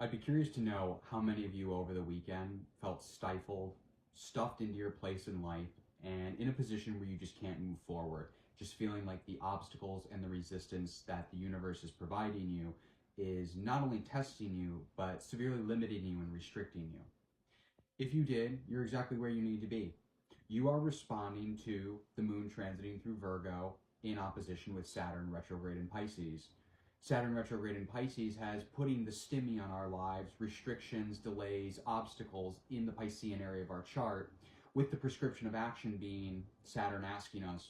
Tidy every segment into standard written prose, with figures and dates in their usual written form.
I'd be curious to know how many of you over the weekend felt stifled, stuffed into your place in life, and in a position where you just can't move forward, just feeling like the obstacles and the resistance that the universe is providing you is not only testing you, but severely limiting you and restricting you. If you did, you're exactly where you need to be. You are responding to the moon transiting through Virgo in opposition with Saturn retrograde in Pisces. Saturn retrograde in Pisces has putting the stimmy on our lives, restrictions, delays, obstacles in the Piscean area of our chart, with the prescription of action being Saturn asking us,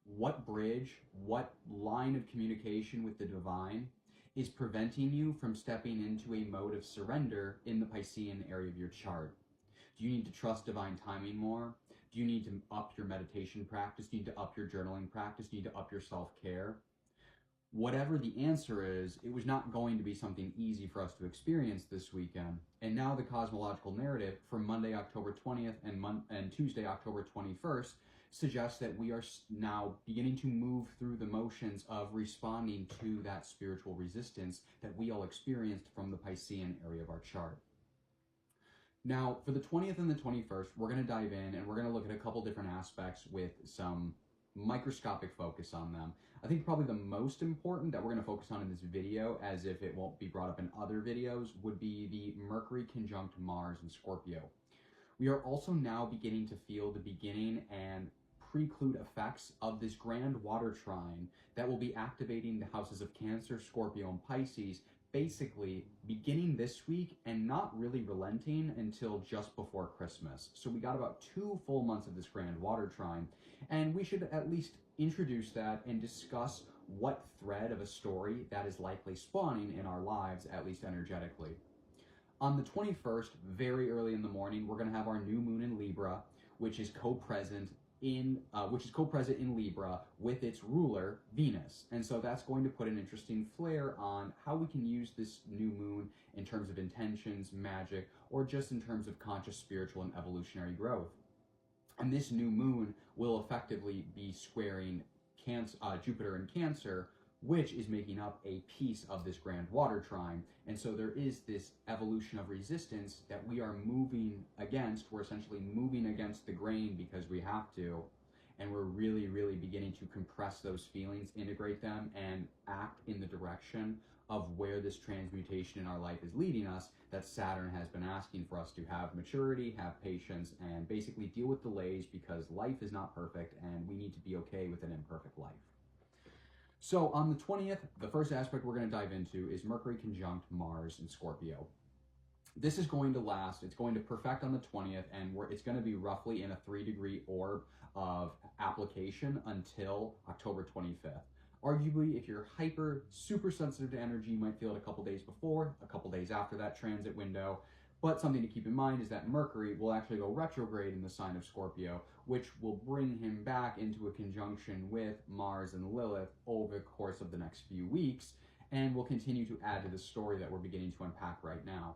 what bridge, what line of communication with the divine is preventing you from stepping into a mode of surrender in the Piscean area of your chart? Do you need to trust divine timing more? Do you need to up your meditation practice? Do you need to up your journaling practice? Do you need to up your self-care? Whatever the answer is, it was not going to be something easy for us to experience this weekend. And now the cosmological narrative for Monday, October 20th and Tuesday, October 21st suggests that we are now beginning to move through the motions of responding to that spiritual resistance that we all experienced from the Piscean area of our chart. Now, for the 20th and the 21st, we're going to dive in and we're going to look at a couple different aspects with some microscopic focus on them. I think probably the most important that we're going to focus on in this video, as if it won't be brought up in other videos, would be the Mercury conjunct Mars in Scorpio. We are also now beginning to feel the beginning and preclude effects of this grand water trine that will be activating the houses of Cancer, Scorpio, and Pisces, basically beginning this week and not really relenting until just before Christmas. So we got about 2 full months of this grand water trine, and we should at least introduce that and discuss what thread of a story that is likely spawning in our lives, at least energetically. On the 21st, very early in the morning, we're going to have our new moon in Libra, which is co-present in Libra with its ruler, Venus. And so that's going to put an interesting flair on how we can use this new moon in terms of intentions, magic, or just in terms of conscious spiritual and evolutionary growth. And this new moon will effectively be squaring Jupiter in Cancer, which is making up a piece of this grand water trine. And so there is this evolution of resistance that we are moving against. We're essentially moving against the grain because we have to. And we're really, really beginning to compress those feelings, integrate them, and act in the direction of where this transmutation in our life is leading us, that Saturn has been asking for us to have maturity, have patience, and basically deal with delays, because life is not perfect and we need to be okay with an imperfect life. So on the 20th, the first aspect we're going to dive into is Mercury conjunct Mars in Scorpio. This is going to last, it's going to perfect on the 20th, and it's going to be roughly in a 3-degree orb of application until October 25th. Arguably, if you're super sensitive to energy, you might feel it a couple days before, a couple days after that transit window. But something to keep in mind is that Mercury will actually go retrograde in the sign of Scorpio, which will bring him back into a conjunction with Mars and Lilith over the course of the next few weeks, and will continue to add to the story that we're beginning to unpack right now.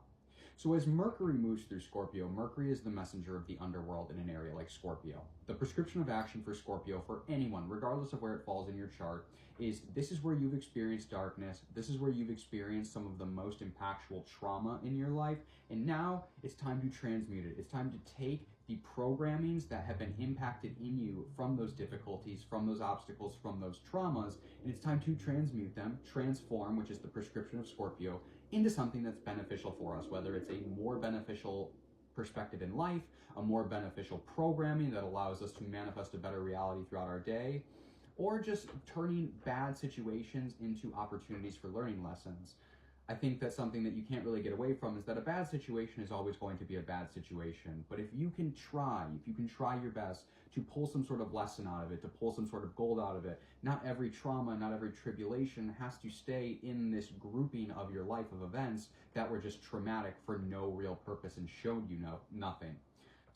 So as Mercury moves through Scorpio, Mercury is the messenger of the underworld in an area like Scorpio. The prescription of action for Scorpio, for anyone, regardless of where it falls in your chart, is this is where you've experienced darkness, this is where you've experienced some of the most impactful trauma in your life, and now it's time to transmute it. It's time to take the programmings that have been impacted in you from those difficulties, from those obstacles, from those traumas, and it's time to transmute them, transform, which is the prescription of Scorpio, into something that's beneficial for us, whether it's a more beneficial perspective in life, a more beneficial programming that allows us to manifest a better reality throughout our day, or just turning bad situations into opportunities for learning lessons. I think that's something that you can't really get away from, is that a bad situation is always going to be a bad situation. But if you can try your best to pull some sort of lesson out of it, to pull some sort of gold out of it, not every trauma, not every tribulation has to stay in this grouping of your life of events that were just traumatic for no real purpose and showed you nothing.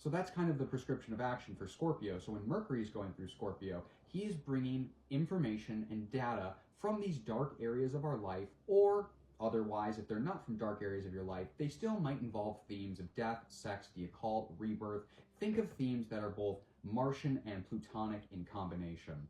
So that's kind of the prescription of action for Scorpio. So when Mercury is going through Scorpio, he is bringing information and data from these dark areas of our life, or otherwise, if they're not from dark areas of your life, they still might involve themes of death, sex, the occult, rebirth. Think of themes that are both Martian and Plutonic in combination.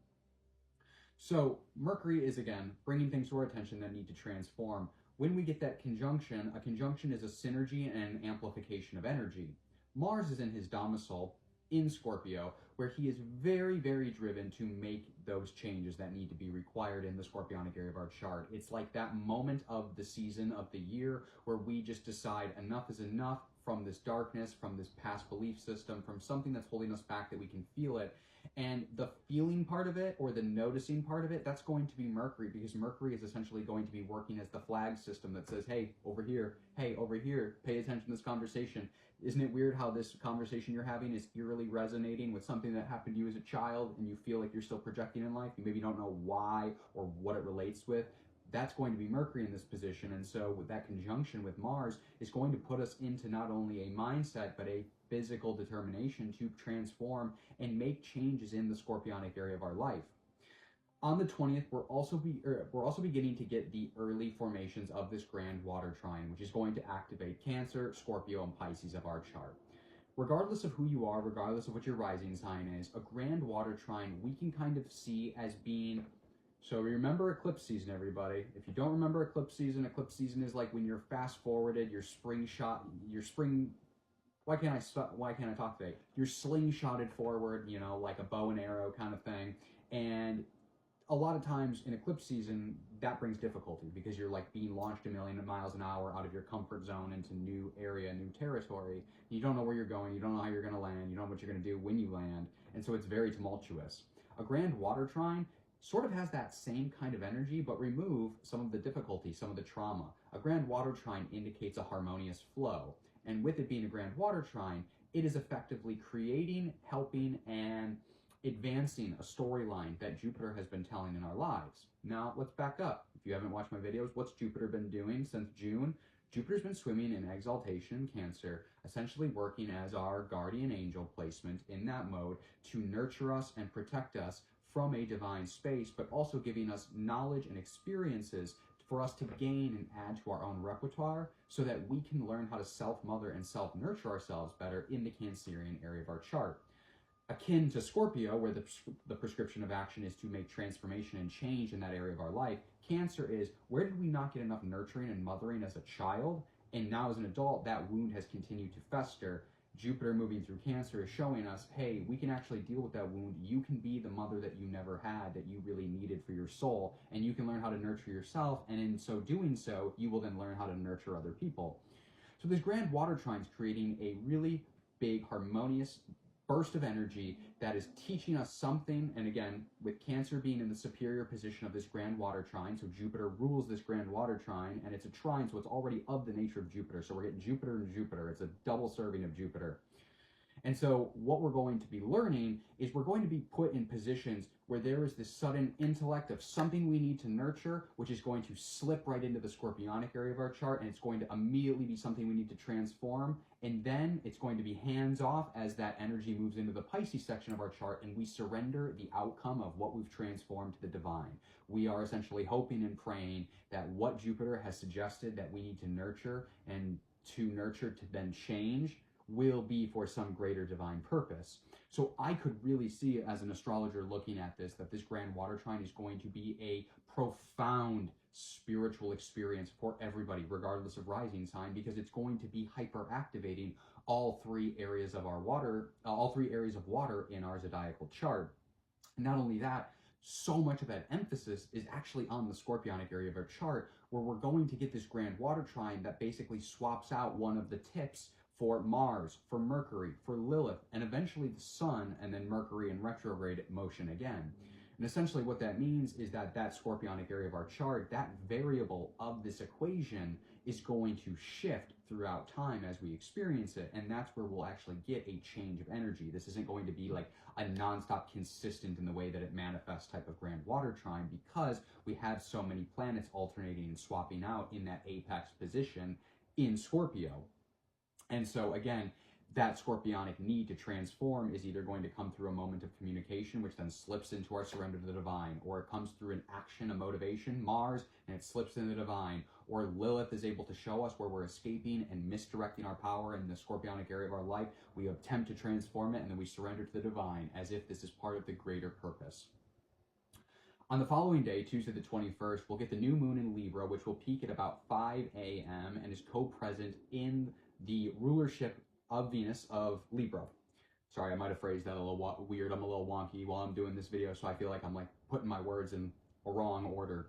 So Mercury is, again, bringing things to our attention that need to transform. When we get that conjunction, a conjunction is a synergy and an amplification of energy. Mars is in his domicile in Scorpio, where he is very, very driven to make those changes that need to be required in the scorpionic area of our chart. It's like that moment of the season of the year where we just decide enough is enough from this darkness, from this past belief system, from something that's holding us back, that we can feel it. And the feeling part of it, or the noticing part of it, that's going to be Mercury, because Mercury is essentially going to be working as the flag system that says, hey, over here, pay attention to this conversation. Isn't it weird how this conversation you're having is eerily resonating with something that happened to you as a child, and you feel like you're still projecting in life? You maybe don't know why or what it relates with. That's going to be Mercury in this position. And so with that conjunction with Mars is going to put us into not only a mindset, but a physical determination to transform and make changes in the scorpionic area of our life. On the 20th, we're also beginning to get the early formations of this grand water trine, which is going to activate Cancer, Scorpio, and Pisces of our chart. Regardless of who you are, regardless of what your rising sign is, a grand water trine we can kind of see as being... So remember eclipse season, everybody. If you don't remember eclipse season is like when you're fast forwarded, why can't I talk today? You're slingshotted forward, you know, like a bow and arrow kind of thing. And a lot of times in eclipse season, that brings difficulty because you're like being launched 1,000,000 miles an hour out of your comfort zone into new area, new territory. You don't know where you're going. You don't know how you're going to land. You don't know what you're going to do when you land. And so it's very tumultuous. A grand water trine sort of has that same kind of energy, but remove some of the difficulty, some of the trauma. A grand water trine indicates a harmonious flow. And with it being a grand water trine, it is effectively creating, helping, and advancing a storyline that Jupiter has been telling in our lives. Now, let's back up. If you haven't watched my videos, what's Jupiter been doing since June? Jupiter's been swimming in exaltation in Cancer, essentially working as our guardian angel placement in that mode to nurture us and protect us from a divine space, but also giving us knowledge and experiences for us to gain and add to our own repertoire so that we can learn how to self-mother and self-nurture ourselves better in the Cancerian area of our chart. Akin to Scorpio, where the prescription of action is to make transformation and change in that area of our life, Cancer is, where did we not get enough nurturing and mothering as a child? And now as an adult, that wound has continued to fester. Jupiter moving through Cancer is showing us, hey, we can actually deal with that wound. You can be the mother that you never had, that you really needed for your soul, and you can learn how to nurture yourself, and in so doing so, you will then learn how to nurture other people. So this grand water trine is creating a really big, harmonious burst of energy that is teaching us something. And again, with Cancer being in the superior position of this grand water trine, so Jupiter rules this grand water trine, and it's a trine, so it's already of the nature of Jupiter. So we're getting Jupiter and Jupiter. It's a double serving of Jupiter. And so what we're going to be learning is we're going to be put in positions where there is this sudden intellect of something we need to nurture, which is going to slip right into the scorpionic area of our chart, and it's going to immediately be something we need to transform. And then it's going to be hands off as that energy moves into the Pisces section of our chart, and we surrender the outcome of what we've transformed to the divine. We are essentially hoping and praying that what Jupiter has suggested that we need to nurture, and to nurture to then change, will be for some greater divine purpose. So I could really see, as an astrologer looking at this, that this grand water trine is going to be a profound spiritual experience for everybody, regardless of rising sign, because it's going to be hyperactivating all three areas of water in our zodiacal chart. And not only that, so much of that emphasis is actually on the scorpionic area of our chart, where we're going to get this grand water trine that basically swaps out one of the tips for Mars, for Mercury, for Lilith, and eventually the Sun, and then Mercury in retrograde motion again. And essentially what that means is that that scorpionic area of our chart, that variable of this equation, is going to shift throughout time as we experience it, and that's where we'll actually get a change of energy. This isn't going to be like a nonstop consistent in the way that it manifests type of grand water trine, because we have so many planets alternating and swapping out in that apex position in Scorpio. And so again, that scorpionic need to transform is either going to come through a moment of communication, which then slips into our surrender to the divine, or it comes through an action, a motivation, Mars, and it slips into the divine, or Lilith is able to show us where we're escaping and misdirecting our power in the scorpionic area of our life. We attempt to transform it, and then we surrender to the divine, as if this is part of the greater purpose. On the following day, Tuesday the 21st, we'll get the new moon in Libra, which will peak at about 5 a.m. and is co-present in the rulership of Venus of Libra. Sorry, I might have phrased that a little weird. I'm a little wonky while I'm doing this video, so I feel like I'm like putting my words in a wrong order.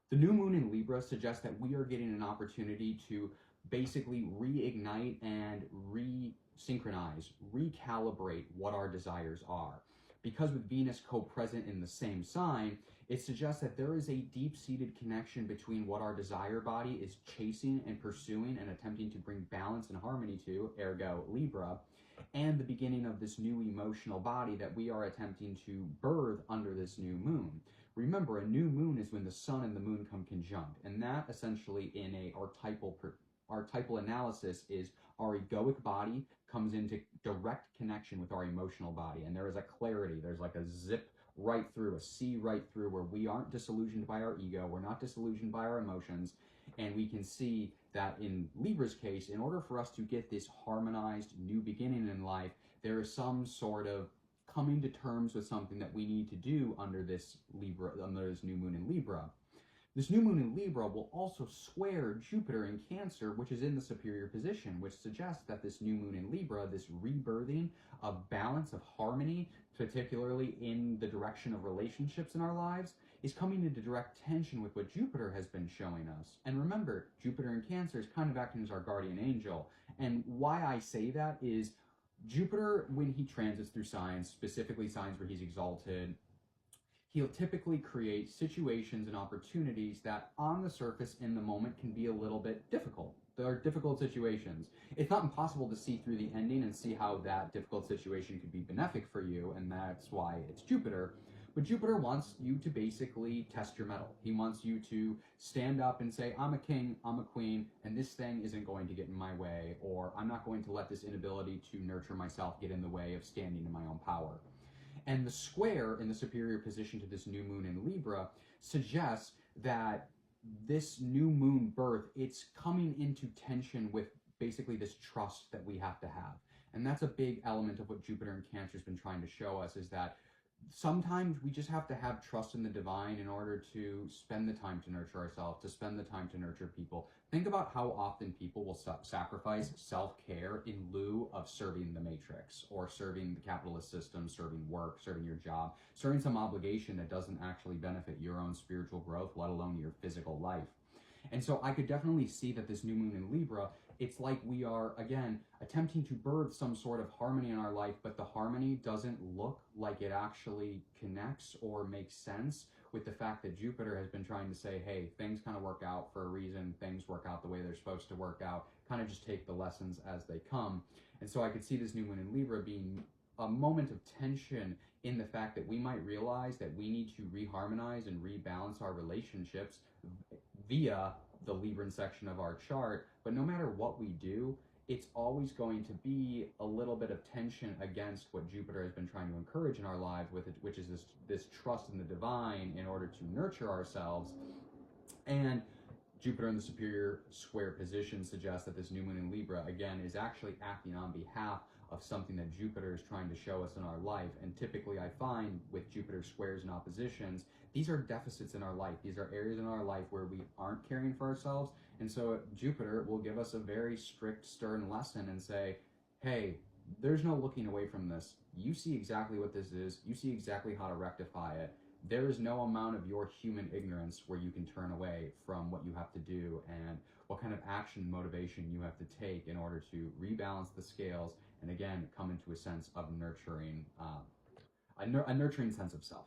The new moon in Libra suggests that we are getting an opportunity to basically reignite and resynchronize, recalibrate what our desires are. Because with Venus co-present in the same sign, it suggests that there is a deep-seated connection between what our desire body is chasing and pursuing and attempting to bring balance and harmony to, ergo Libra, and the beginning of this new emotional body that we are attempting to birth under this new moon. Remember, a new moon is when the sun and the moon come conjunct, and that essentially in a archetypal analysis is our egoic body comes into direct connection with our emotional body, and there is a clarity, there's like a zip right through, a C right through, where we aren't disillusioned by our ego, we're not disillusioned by our emotions, and we can see that in Libra's case, in order for us to get this harmonized new beginning in life, there is some sort of coming to terms with something that we need to do under this new moon in Libra. This new moon in Libra will also square Jupiter in Cancer, which is in the superior position, which suggests that this new moon in Libra, this rebirthing of balance, of harmony, particularly in the direction of relationships in our lives, is coming into direct tension with what Jupiter has been showing us. And remember, Jupiter in Cancer is kind of acting as our guardian angel. And why I say that is Jupiter, when he transits through signs, specifically signs where he's exalted, he'll typically create situations and opportunities that on the surface in the moment can be a little bit difficult. There are difficult situations. It's not impossible to see through the ending and see how that difficult situation could be benefic for you, and that's why it's Jupiter. But Jupiter wants you to basically test your mettle. He wants you to stand up and say, I'm a king, I'm a queen, and this thing isn't going to get in my way, or I'm not going to let this inability to nurture myself get in the way of standing in my own power. And the square in the superior position to this new moon in Libra suggests that this new moon birth, it's coming into tension with basically this trust that we have to have. And that's a big element of what Jupiter in Cancer has been trying to show us, is that sometimes we just have to have trust in the divine in order to spend the time to nurture ourselves, to spend the time to nurture people. Think about how often people will sacrifice self-care in lieu of serving the matrix, or serving the capitalist system, serving work, serving your job, serving some obligation that doesn't actually benefit your own spiritual growth, let alone your physical life. And so I could definitely see that this new moon in Libra, it's like we are, again, attempting to birth some sort of harmony in our life, but the harmony doesn't look like it actually connects or makes sense with the fact that Jupiter has been trying to say, hey, things kind of work out for a reason, things work out the way they're supposed to work out, kind of just take the lessons as they come. And so I could see this new moon in Libra being a moment of tension in the fact that we might realize that we need to reharmonize and rebalance our relationships via the Libran section of our chart. But no matter what we do, it's always going to be a little bit of tension against what Jupiter has been trying to encourage in our lives, with it, which is this trust in the divine in order to nurture ourselves. And Jupiter in the superior square position suggests that this new moon in Libra, again, is actually acting on behalf of something that Jupiter is trying to show us in our life. And typically I find with Jupiter squares and oppositions, these are deficits in our life. These are areas in our life where we aren't caring for ourselves. And so Jupiter will give us a very strict, stern lesson and say, hey, there's no looking away from this. You see exactly what this is. You see exactly how to rectify it. There is no amount of your human ignorance where you can turn away from what you have to do and what kind of action motivation you have to take in order to rebalance the scales and, again, come into a sense of nurturing, a nurturing sense of self.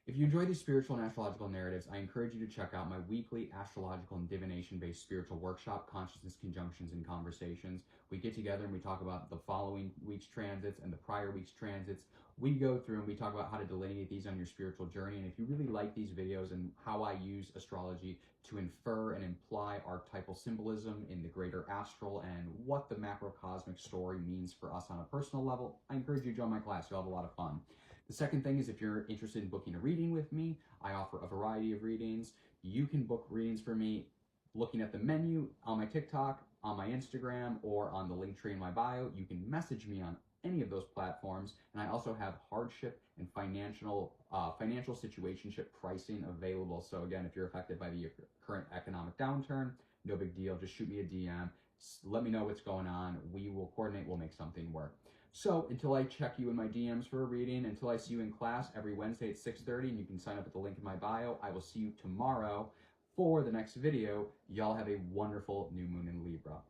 If you enjoy these spiritual and astrological narratives, I encourage you to check out my weekly astrological and divination-based spiritual workshop, Consciousness, Conjunctions, and Conversations. We get together and we talk about the following week's transits and the prior week's transits. We go through and we talk about how to delineate these on your spiritual journey. And if you really like these videos and how I use astrology to infer and imply archetypal symbolism in the greater astral and what the macrocosmic story means for us on a personal level, I encourage you to join my class. You'll have a lot of fun. The second thing is, if you're interested in booking a reading with me, I offer a variety of readings. You can book readings for me looking at the menu on my TikTok, on my Instagram, or on the link tree in my bio. You can message me on any of those platforms. And I also have hardship and financial situationship pricing available. So again, if you're affected by the current economic downturn, no big deal. Just shoot me a DM. Let me know what's going on. We will coordinate. We'll make something work. So until I check you in my DMs for a reading, until I see you in class every Wednesday at 6:30, and you can sign up at the link in my bio, I will see you tomorrow for the next video. Y'all have a wonderful new moon in Libra.